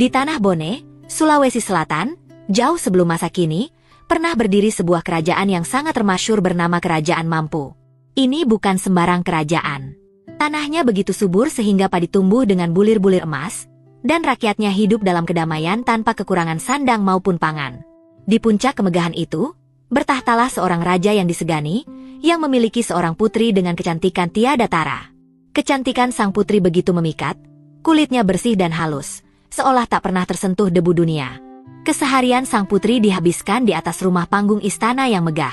Di Tanah Bone, Sulawesi Selatan, jauh sebelum masa kini, pernah berdiri sebuah kerajaan yang sangat termasyhur bernama Kerajaan Mampu. Ini bukan sembarang kerajaan. Tanahnya begitu subur sehingga padi tumbuh dengan bulir-bulir emas, dan rakyatnya hidup dalam kedamaian tanpa kekurangan sandang maupun pangan. Di puncak kemegahan itu, bertahtalah seorang raja yang disegani, yang memiliki seorang putri dengan kecantikan tiada tara. Kecantikan sang putri begitu memikat, kulitnya bersih dan halus, seolah tak pernah tersentuh debu dunia. Keseharian sang putri dihabiskan di atas rumah panggung istana yang megah.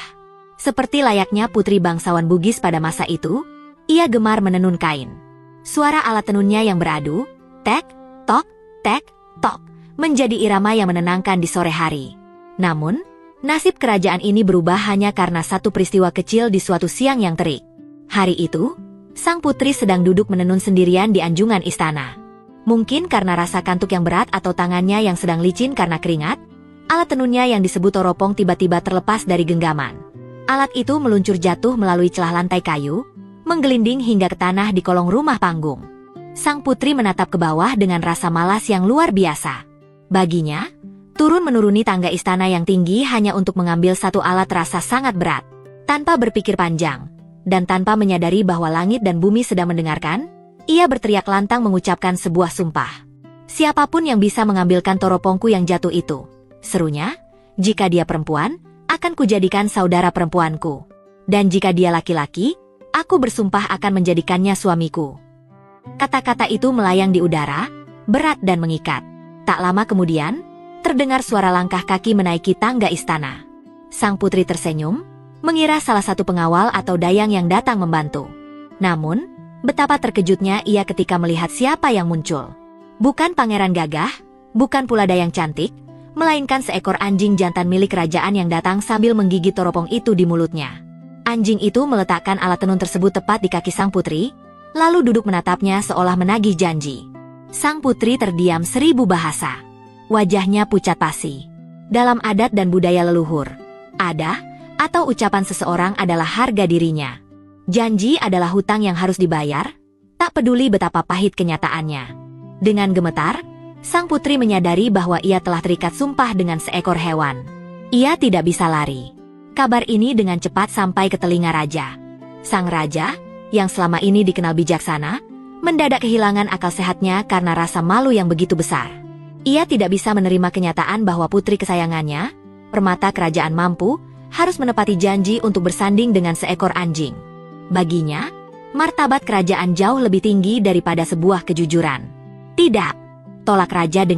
Seperti layaknya putri bangsawan Bugis pada masa itu, ia gemar menenun kain. Suara alat tenunnya yang beradu, tek, tok, menjadi irama yang menenangkan di sore hari. Namun, nasib kerajaan ini berubah hanya karena satu peristiwa kecil di suatu siang yang terik. Hari itu, sang putri sedang duduk menenun sendirian di anjungan istana. Mungkin karena rasa kantuk yang berat atau tangannya yang sedang licin karena keringat, alat tenunnya yang disebut toropong tiba-tiba terlepas dari genggaman. Alat itu meluncur jatuh melalui celah lantai kayu, menggelinding hingga ke tanah di kolong rumah panggung. Sang putri menatap ke bawah dengan rasa malas yang luar biasa. Baginya, turun menuruni tangga istana yang tinggi hanya untuk mengambil satu alat terasa sangat berat. Tanpa berpikir panjang, dan tanpa menyadari bahwa langit dan bumi sedang mendengarkan, ia berteriak lantang mengucapkan sebuah sumpah. Siapapun yang bisa mengambilkan toropongku yang jatuh itu, serunya, jika dia perempuan, akan kujadikan saudara perempuanku. Dan jika dia laki-laki, aku bersumpah akan menjadikannya suamiku. Kata-kata itu melayang di udara, berat dan mengikat. Tak lama kemudian, terdengar suara langkah kaki menaiki tangga istana. Sang putri tersenyum, mengira salah satu pengawal atau dayang yang datang membantu. Namun, betapa terkejutnya ia ketika melihat siapa yang muncul. Bukan pangeran gagah, bukan pula dayang cantik, melainkan seekor anjing jantan milik kerajaan yang datang sambil menggigit toropong itu di mulutnya. Anjing itu meletakkan alat tenun tersebut tepat di kaki sang putri, lalu duduk menatapnya seolah menagih janji. Sang putri terdiam 1000 bahasa. Wajahnya pucat pasi. Dalam adat dan budaya leluhur, adah atau ucapan seseorang adalah harga dirinya. Janji adalah hutang yang harus dibayar, tak peduli betapa pahit kenyataannya. Dengan gemetar, sang putri menyadari bahwa ia telah terikat sumpah dengan seekor hewan. Ia tidak bisa lari. Kabar ini dengan cepat sampai ke telinga raja. Sang raja, yang selama ini dikenal bijaksana, mendadak kehilangan akal sehatnya karena rasa malu yang begitu besar. Ia tidak bisa menerima kenyataan bahwa putri kesayangannya, permata kerajaan Mampu, harus menepati janji untuk bersanding dengan seekor anjing. Baginya, martabat kerajaan jauh lebih tinggi daripada sebuah kejujuran. Tidak, tolak raja dengan